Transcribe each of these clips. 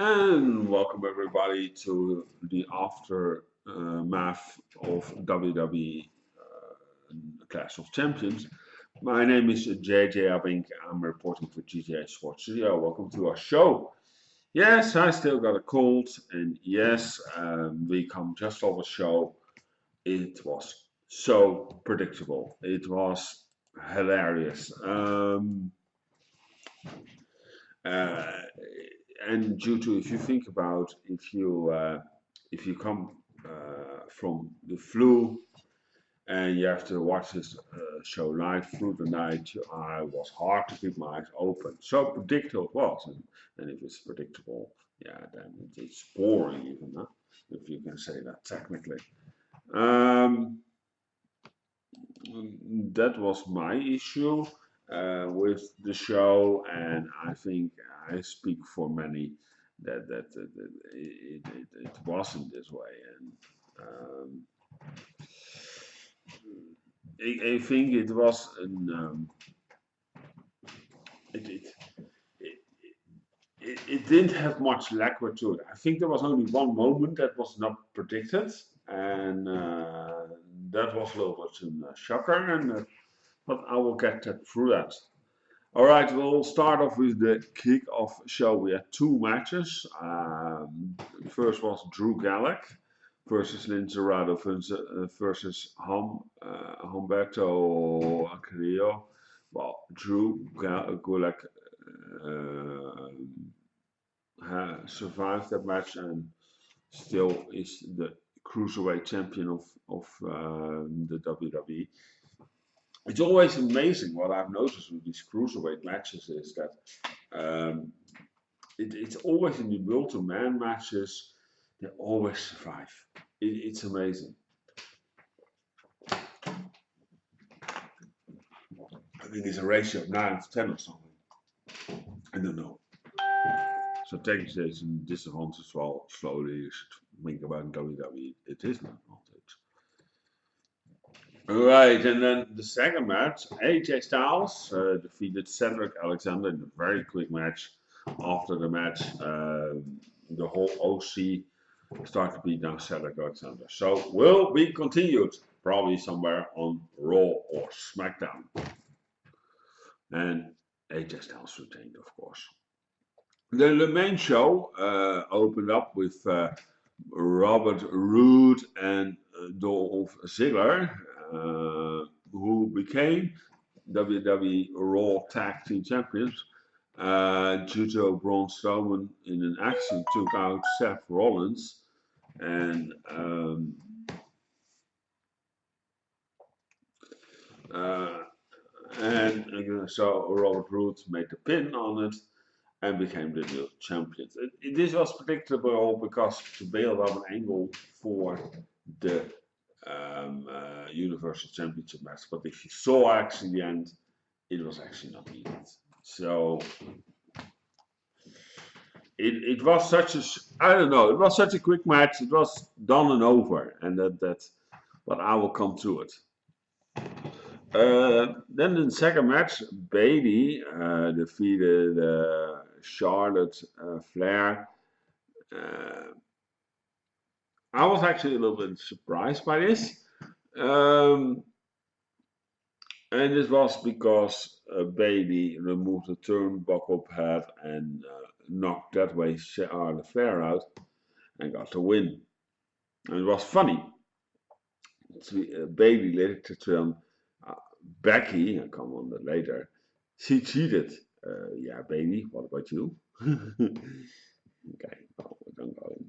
And welcome everybody to the aftermath of WWE Clash of Champions. My name is jan-jaap. I'm reporting for GTA Sports Studio. Welcome to our show. Yes, I still got a cold, and yes, we come just off a show. It was so predictable. It was hilarious. Uh, and due to, if you think about, if you come from the flu and you have to watch this show live through the night, I was hard to keep my eyes open. So predictable it was, and if it's predictable, yeah, then it's boring even, huh? If you can say that technically. Um, that was my issue with the show, and I think I speak for many that it wasn't this way, and I think it was it, it, it didn't have much lacquer to it. I think there was only one moment that was not predicted, and that was a little bit a shocker, and but I will get through that. All right, we'll start off with the kick-off show. We had two matches. The first was Drew Gallagher versus Linzerado versus Humberto Carrillo. Well, Drew Gulak survived that match and still is the cruiserweight champion of the WWE. It's always amazing what I've noticed with these cruiserweight matches is that it's always in the multi-man matches, they always survive. It's amazing. I think it's a ratio of 9 to 10 or something. I don't know. So technically it's a disadvantage as well. Slowly you should think about WWE. It is an advantage. Right, and then the second match, AJ Styles defeated Cedric Alexander in a very quick match. After the match, the whole OC started to beat down Cedric Alexander. So will be continued, probably somewhere on Raw or SmackDown. And AJ Styles retained, of course. Then the main show opened up with Robert Roode and Dolph Ziggler, who became WWE Raw Tag Team Champions. Judo Braun Strowman in an action took out Seth Rollins, and so Robert Roode made the pin on it and became the new champion. This was predictable because to build up an angle for the Universal Championship match, but if you saw actually the end, it was actually not needed. So it was such a, I don't know, it was such a quick match. It was done and over, and but I will come to it. Then in the second match, Bayley defeated Charlotte Flair. I was actually a little bit surprised by this. And this was because Bayley removed the turnbuckle pad and knocked that way Charlotte Flair out and got the win. And it was funny. Bayley later told Becky, I'll come on that later, she cheated. Yeah, Bayley, what about you? Okay, well, we don't go in.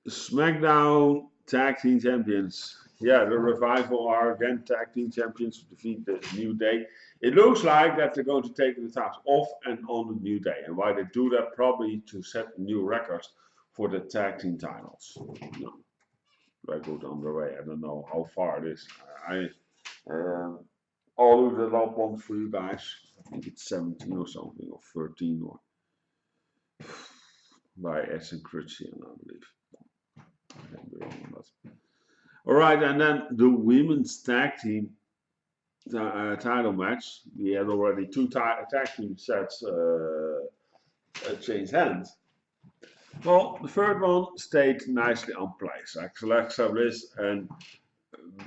SmackDown Tag Team Champions. Yeah, the Revival are again Tag Team Champions to defeat the New Day. It looks like that they're going to take the titles off and on the New Day. And why they do that? Probably to set new records for the Tag Team titles. No, very good on the way. I don't know how far it is. I'll look it up once for you guys. I think it's 17 or something, or 13, or by Essen Christian, I believe. I can't be wrong on that. All right, and then the women's tag team title match. We had already two tag team sets change hands. Well, the third one stayed nicely on place. Alexa Bliss and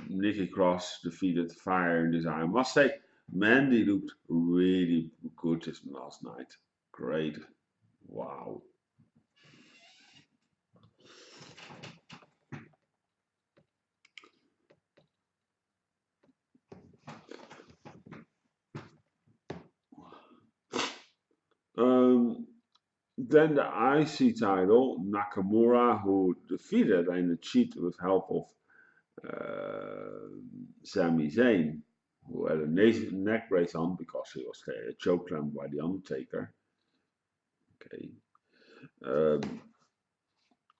Nikki Cross defeated Fire and Desire. I must say, Mandy looked really good this last night. Great. Wow. Then the IC title, Nakamura, who defeated in a cheat with help of Sami Zayn, who had a neck brace on because he was chokeslammed by the Undertaker. Okay.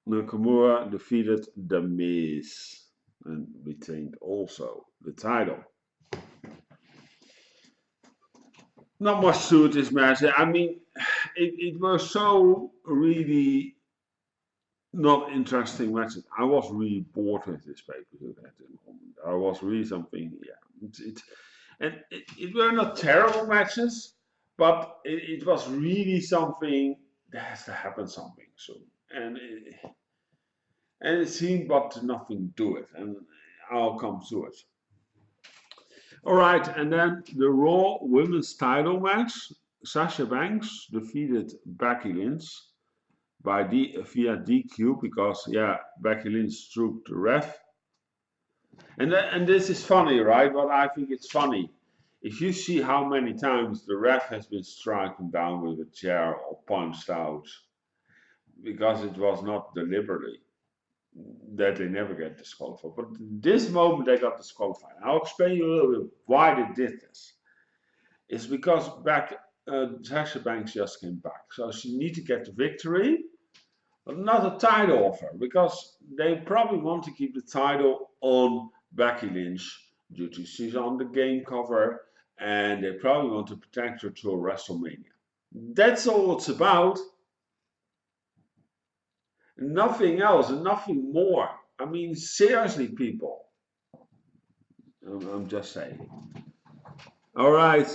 Nakamura defeated The Miz and retained also the title. Not much to this match. I mean, it was so really not interesting matches. I was really bored with this pay-per-view at the moment. I was really something, yeah. It were not terrible matches, but it was really something. There has to happen something soon, and it seemed but nothing to it, and I'll come to it. All right, and then the Raw Women's Title match. Sasha Banks defeated Becky Lynch via DQ because Becky Lynch struck the ref. And this is funny, right? But I think it's funny. If you see how many times the ref has been striking down with a chair or punched out because it was not deliberately, that they never get disqualified. But this moment they got disqualified. I'll explain you a little bit why they did this. It's because Sasha Banks just came back. So she needs to get the victory, but not a title offer, because they probably want to keep the title on Becky Lynch due to she's on the game cover, and they probably want to protect her till WrestleMania. That's all it's about. Nothing else and nothing more. I mean, seriously, people. I'm just saying. All right.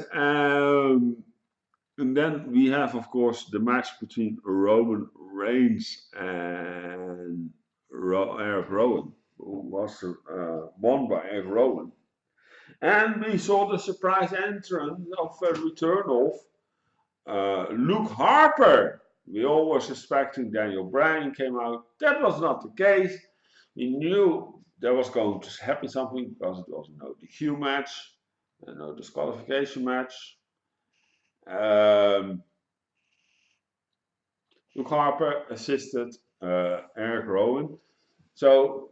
And then we have, of course, the match between Roman Reigns and Eric Rowan, who was won by Eric Rowan. And we saw the surprise entrance of return of Luke Harper. We all were suspecting Daniel Bryan came out. That was not the case. We knew there was going to happen something because it was no DQ match, no disqualification match. Luke Harper assisted Eric Rowan. So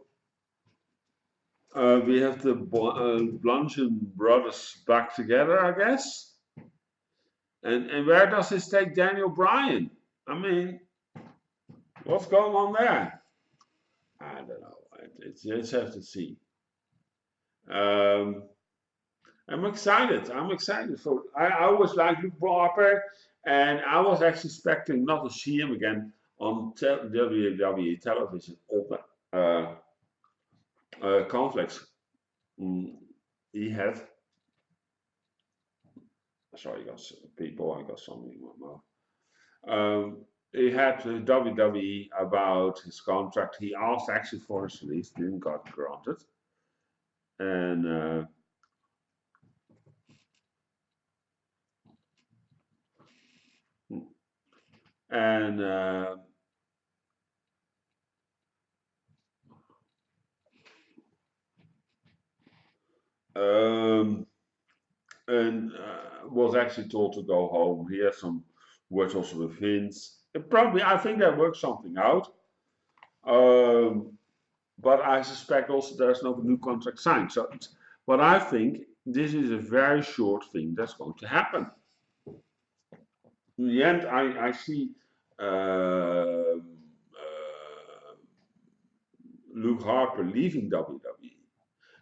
we have the Bludgeon brothers back together, I guess. And where does this take Daniel Bryan? I mean, what's going on there? I don't know. It's have to see. I'm excited. I'm excited for. I always liked Luke Harper, and I was actually expecting not to see him again on WWE television open conflicts. He had. Sorry, I got people. I got something in my mouth. He had WWE about his contract. He asked actually for his release, didn't got granted, and was actually told to go home. He had some words also with Vince. I think they worked something out. But I suspect also there's no new contract signed. So, but I think this is a very short thing that's going to happen. In the end, I see Luke Harper leaving WWE.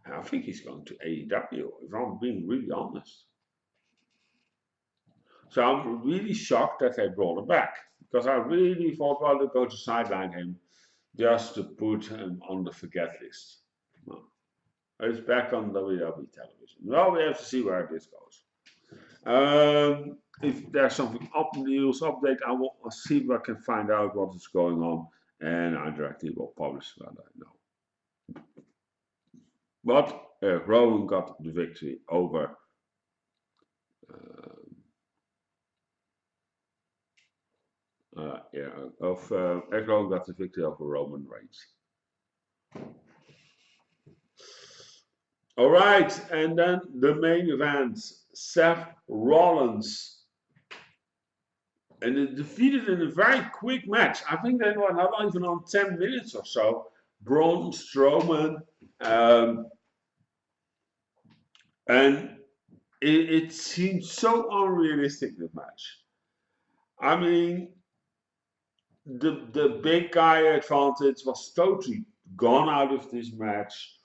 And I think he's going to AEW, if I'm being really honest. So I'm really shocked that they brought him back. Because I really thought, well, they're going to sideline him just to put him on the forget list. No. It's back on WWE television. Well, we have to see where this goes. if there's something news update, I will see if I can find out what is going on, and I directly will publish what I know. But Rowan got the victory over Rowan got the victory over Roman Reigns. All right, and then the main event: Seth Rollins, and it defeated in a very quick match. I think they were not even on 10 minutes or so. Braun Strowman, and it seemed so unrealistic, this match. I mean, the big guy advantage was totally gone out of this match.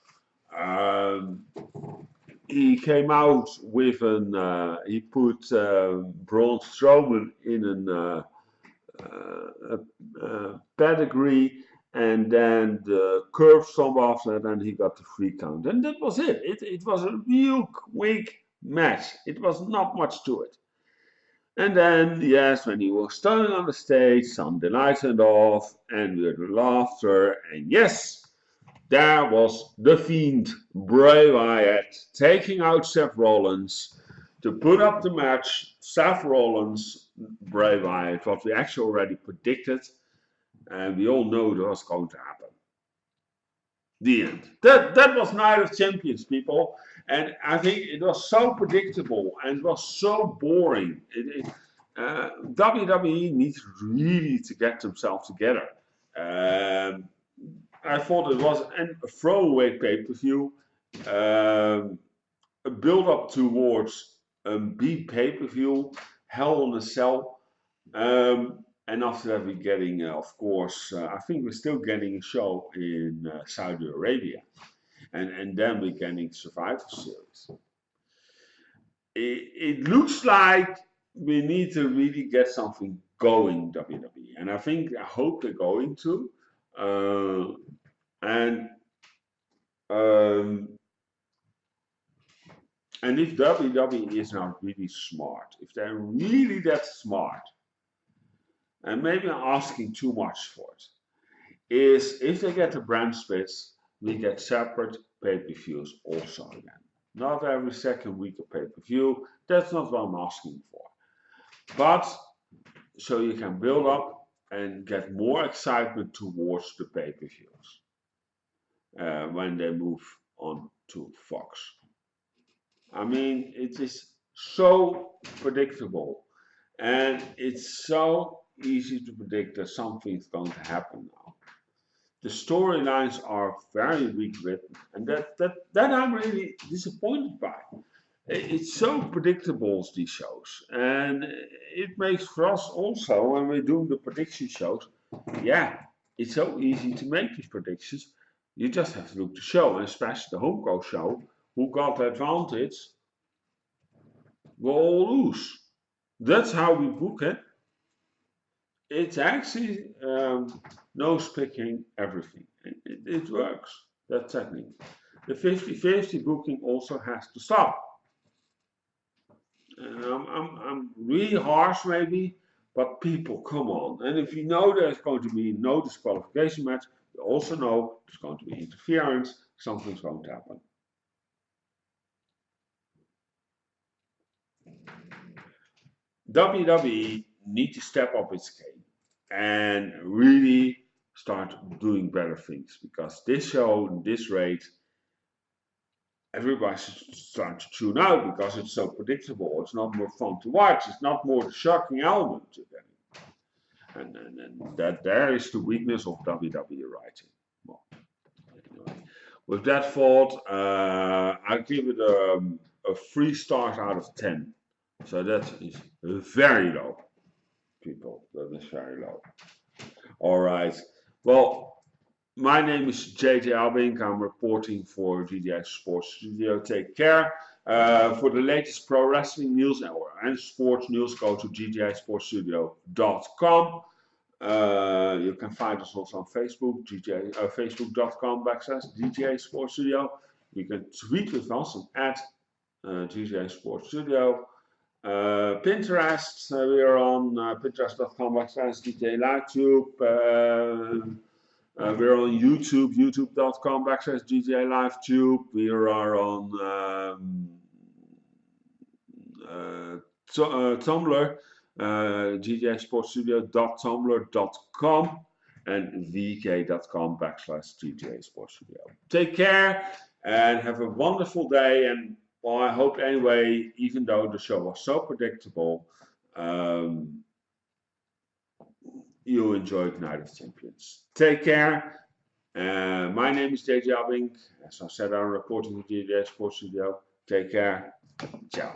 He came out with he put Braun Strowman in a pedigree, and then the curve stomp after that, and he got the 3 count. And that was it. It was a real quick match. It was not much to it. And then, yes, when he was standing on the stage, some the lights went off, and we heard laughter, and yes, there was the Fiend, Bray Wyatt, taking out Seth Rollins to put up the match. Seth Rollins, Bray Wyatt, what we actually already predicted, and we all know that was going to happen. The end. That was Night of Champions, people, and I think it was so predictable and it was so boring. WWE needs really to get themselves together. I thought it was a throwaway pay-per-view, a build-up towards a big pay-per-view, Hell in a Cell, and after that we're getting, of course, I think we're still getting a show in Saudi Arabia, and then we're getting Survivor Series. It looks like we need to really get something going, WWE, and I hope they're going to. And if WWE is not really smart, if they're really that smart, and maybe I'm asking too much for it, is if they get the brand splits, we get separate pay-per-views also again. Not every second week of pay-per-view, that's not what I'm asking for. But so you can build up and get more excitement towards the pay-per-views when they move on to Fox. I mean, it is so predictable, and it's so easy to predict that something's going to happen now. The storylines are very weak written, and that I'm really disappointed by. It's so predictable, these shows, and it makes for us also, when we're doing the prediction shows, yeah, it's so easy to make these predictions. You just have to look at the show, and especially the Home show, who got the advantage, will all lose. That's how we book it. It's actually nose picking everything. It works, that technique. The 50-50 booking also has to stop. And I'm really harsh maybe, but people, come on. And if you know there's going to be no disqualification match, you also know there's going to be interference, something's going to happen. WWE need to step up its game and really start doing better things, because this show, this rate, everybody should start to tune out because it's so predictable. It's not more fun to watch. It's not more the shocking element to them. And that there is the weakness of WWE writing. Well, anyway, with that thought, I give it a 3 stars out of 10. So that is very low, people. That is very low. All right. Well, my name is jan-jaap. I'm reporting for GTI Sports Studio. Take care. For the latest pro wrestling news and sports news, go to gtisportstudio.com. You can find us also on Facebook, facebook.com/GTI Sports Studio. You can tweet with us at GTI Sports Studio. Pinterest, we are on pinterest.com/DJ LiveTube. We're on YouTube, youtube.com/DJ LiveTube. We are on Tumblr, djsportstudio.tumblr.com and vk.com/DJ Sportstudio. Take care and have a wonderful day. And well, I hope anyway, even though the show was so predictable, you enjoyed Night of Champions. Take care. My name is DJ Abbink. As I said, I'm reporting to DJ Sportstudio. Take care. Ciao.